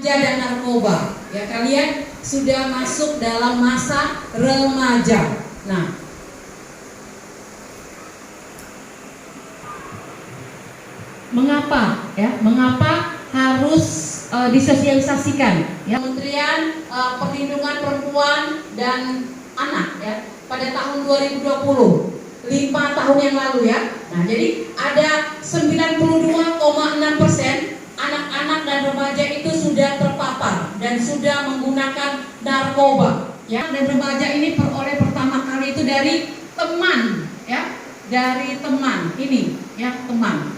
dan narkoba. Ya, kalian sudah masuk dalam masa remaja. Nah, mengapa ya? Mengapa harus disosialisasikan? Ya, Kementerian Perlindungan Perempuan dan Anak ya pada tahun 2020, 5 tahun yang lalu ya. Nah, jadi ada 92,6% anak-anak dan remaja itu sudah terpapar dan sudah menggunakan narkoba. Ya, dan remaja ini peroleh pertama kali itu dari teman, ya, dari teman ini, ya, teman.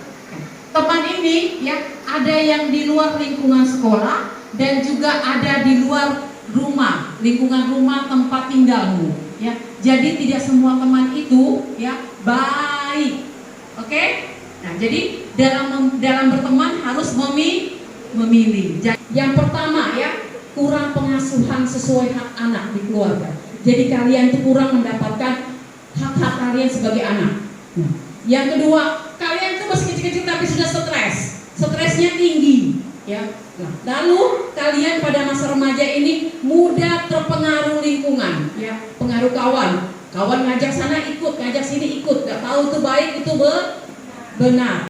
Teman ini, ya, ada yang di luar lingkungan sekolah dan juga ada di luar rumah, lingkungan rumah tempat tinggalmu. Ya, jadi tidak semua teman itu, ya, baik. Oke? Nah, jadi dalam berteman harus memilih. Yang pertama ya, kurang pengasuhan sesuai hak anak di keluarga. Jadi kalian itu kurang mendapatkan hak-hak kalian sebagai anak. Yang kedua, kalian itu masih kecil-kecil tapi sudah stres. Stresnya tinggi, ya. Lalu kalian pada masa remaja ini mudah terpengaruh lingkungan, ya, pengaruh kawan. Kawan ngajak sana ikut, ngajak sini ikut, gak tahu itu baik itu benar.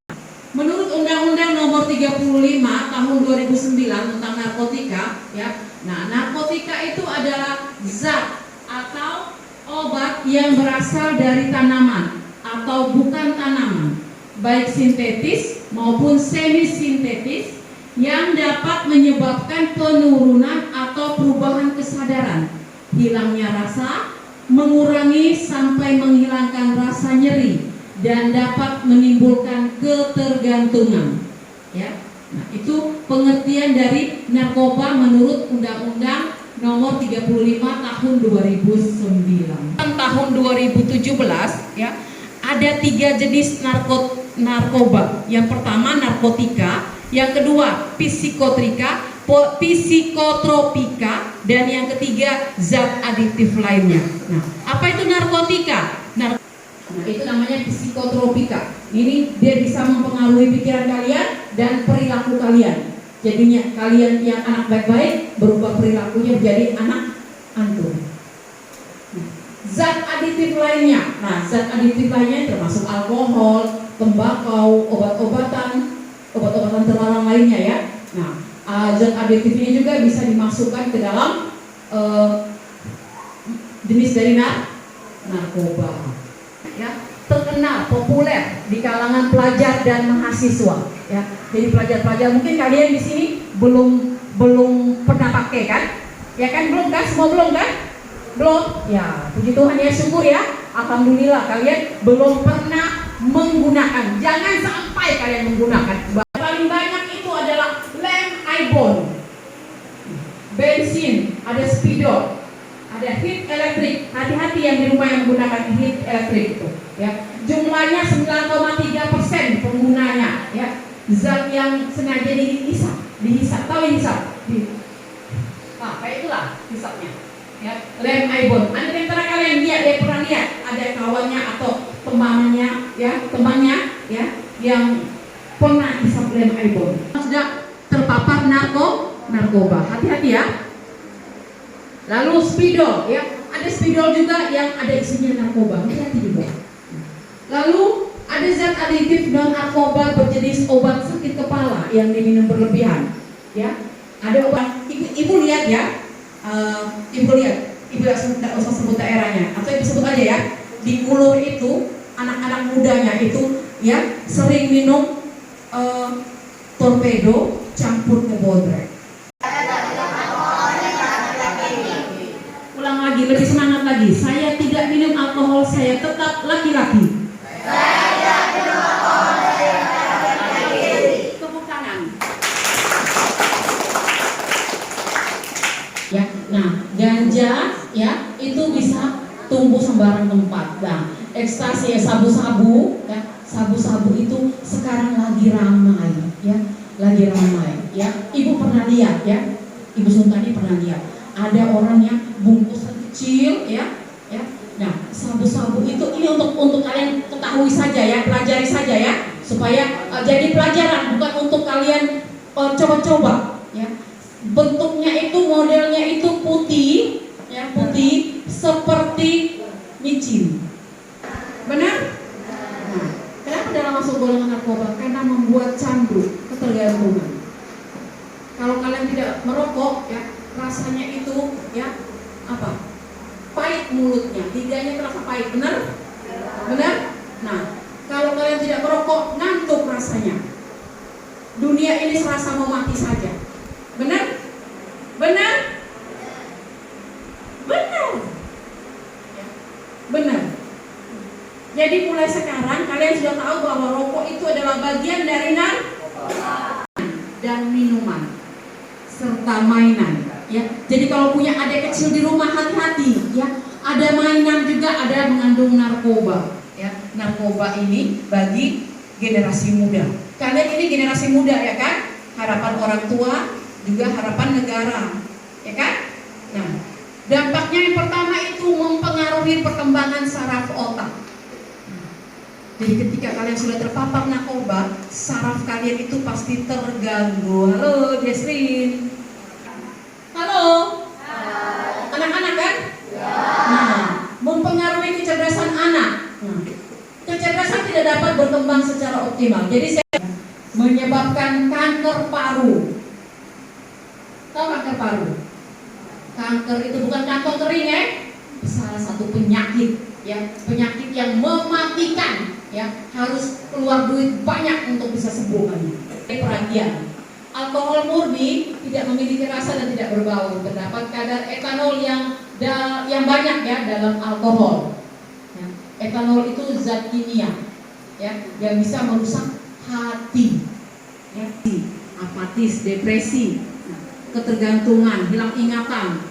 Menurut Undang-Undang Nomor 35 Tahun 2009 tentang narkotika, ya. Nah, narkotika itu adalah zat atau obat yang berasal dari tanaman atau bukan tanaman, baik sintetis maupun semi sintetis, yang dapat menyebabkan penurunan atau perubahan kesadaran, hilangnya rasa, mengurangi sampai menghilangkan rasa nyeri, dan dapat menimbulkan ketergantungan. Ya, nah itu pengertian dari narkoba menurut Undang-Undang Nomor 35 Tahun 2009. Tahun 2017 ya, ada 3 jenis narkoba. Yang pertama narkotika, yang kedua psikotrika, psikotropika, dan yang ketiga zat adiktif lainnya. Nah, apa itu narkotika? Nah, itu namanya psikotropika. Ini dia bisa mempengaruhi pikiran kalian dan perilaku kalian. Jadinya kalian yang anak baik-baik berubah perilakunya menjadi anak antum. Zat adiktif lainnya. Nah, zat adiktif lainnya termasuk alkohol, tembakau, obat-obatan terlarang lainnya ya. Nah, zat adiktif ini juga bisa dimasukkan ke dalam jenis dari narkoba. Ya, terkenal, populer di kalangan pelajar dan mahasiswa. Ya, jadi pelajar-pelajar mungkin kalian di sini belum pernah pakai kan? Ya kan, belum kan? Semua belum kan? Belum? Ya, puji Tuhan ya, syukur ya. Alhamdulillah kalian belum pernah menggunakan. Jangan sampai kalian menggunakan. Paling banyak itu adalah lem ibon, bensin, ada spidol, ada heat elektrik. Hati-hati yang di rumah yang menggunakan heat elektrik itu. Ya, jumlahnya 9,3% penggunanya. Ya, zat yang sengaja dihisap. Tahu hisap? Kayak itulah hisapnya. Ya, lem ibon. Ada di antara kalian pernah lihat ada kawannya atau temannya ya yang pernah hisap lem ibon, sudah terpapar narkoba. Hati-hati ya. Lalu spidol ya, ada spidol juga yang ada isinya narkoba. Hati-hati juga. Lalu ada zat adiktif non narkoba berjenis obat sakit kepala yang diminum berlebihan. Ya, ada obat. Ibu lihat ya. Ibu tidak usah sebut daerahnya, atau ibu sebut aja ya. Di Ulur itu anak-anak mudanya itu ya sering minum torpedo campur ke bodrek. Ulang lagi, lebih semangat lagi. Saya tidak minum alkohol, saya tetap laki-laki. Tepuk tangan. Ya, nah ganja ya itu bisa tumbuh sembarang tempat. Nah, ekstasi ya, sabu-sabu ya, sabu-sabu itu sekarang lagi ramai ya, ya. Ibu pernah lihat ya, Ibu Suntani pernah lihat ada orang yang bungkusan kecil ya. Nah, sabu-sabu itu ini untuk kalian ketahui saja ya, pelajari saja ya, supaya jadi pelajaran, bukan untuk kalian coba-coba ya. bentuknya itu, modelnya itu putih, ya putih seperti micin. Benar? Nah, kenapa dalam masuk golongan narkoba? Karena membuat candu, ketergantungan. Kalau kalian tidak merokok, ya rasanya itu, ya apa? Pahit mulutnya, lidahnya terasa pahit. Benar? Benar? Nah, kalau kalian tidak merokok, ngantuk rasanya. Dunia ini serasa mau mati saja. Benar? Benar? Benar. Benar. Jadi mulai sekarang kalian sudah tahu bahwa rokok itu adalah bagian dari narkoba dan minuman serta mainan. Ya. Jadi kalau punya adik kecil di rumah, hati-hati. Ya. Ada mainan juga, ada mengandung narkoba. Ya. Narkoba ini bagi generasi muda. Kalian ini generasi muda, ya kan? Harapan orang tua, juga harapan negara, ya kan? Nah, dampaknya yang pertama itu mempengaruhi perkembangan saraf otak. Jadi ketika kalian sudah terpapar narkoba, saraf kalian itu pasti terganggu. Halo, Jesrin. Halo. Anak-anak kan? Nah, mempengaruhi kecerdasan anak. Nah, kecerdasan tidak dapat berkembang secara optimal. Jadi menyebabkan kanker paru. Tahu kanker paru? Kanker itu bukan kantong kering, ya. Salah satu penyakit, ya, penyakit yang mematikan, ya. Harus keluar duit banyak untuk bisa sembuh. Perhatian. Alkohol murni tidak memiliki rasa dan tidak berbau. Terdapat kadar etanol yang banyak, ya, dalam alkohol. Ya. Etanol itu zat kimia, ya, yang bisa merusak hati, ya, apatis, depresi, ketergantungan, hilang ingatan,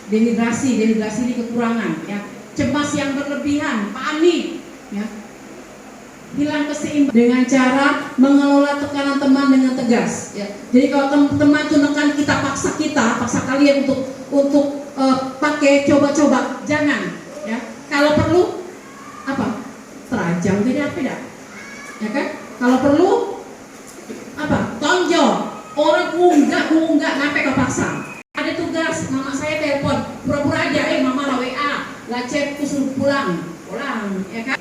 dehidrasi ini kekurangan, ya, cemas yang berlebihan, panik, ya, hilang keseimbangan. Dengan cara mengelola tekanan teman dengan tegas, ya. Jadi kalau teman itu nekan kita, paksa kalian untuk pakai coba-coba, jangan, ya. Kalau perlu apa? Terajang tidak, ya kan? Kalau perlu apa? Tonjol. Orang unggah sampai kepaksa. Ada tugas, mama saya telepon, pura-pura aja, mama lah WA, lah chat suruh pulang, ya kan?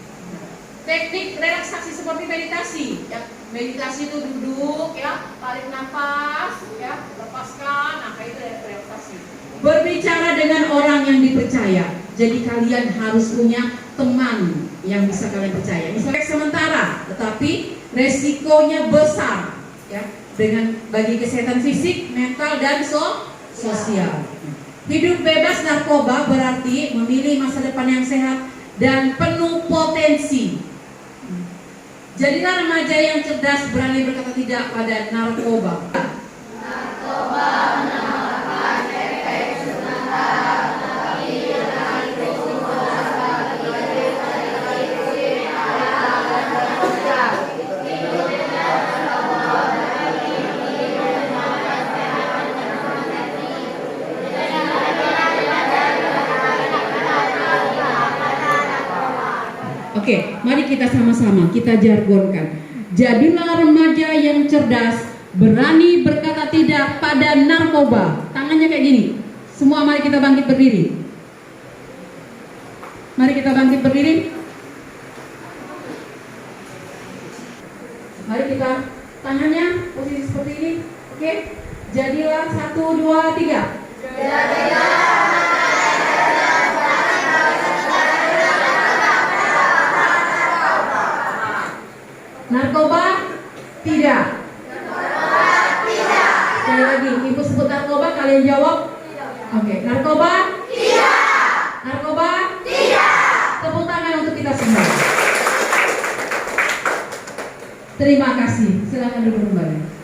Teknik relaksasi seperti meditasi, ya. Meditasi itu duduk, ya, tarik nafas, ya, lepaskan, nah itu relaksasi. Berbicara dengan orang yang dipercaya. Jadi kalian harus punya teman yang bisa kalian percaya. Misalnya sementara, tetapi resikonya besar, ya, dengan bagi kesehatan fisik, mental dan sosial. Hidup bebas narkoba berarti memilih masa depan yang sehat dan penuh potensi. Jadilah remaja yang cerdas, berani berkata tidak pada narkoba. Narkoba menawarkan efek sementara. Oke, mari kita sama-sama kita jargonkan. Jadilah remaja yang cerdas, berani berkata tidak pada narkoba. Tangannya kayak gini. Semua mari kita bangkit berdiri. Mari kita bangkit berdiri. Mari kita tangannya posisi seperti ini. Oke. Jadilah 1, 2, 3. Jadilah narkoba tidak. Narkoba tidak. Sekali lagi, ibu sebut narkoba, kalian jawab. Oke, narkoba tidak. Narkoba tidak. Tepuk tangan untuk kita semua. Terima kasih. Silakan duduk kembali.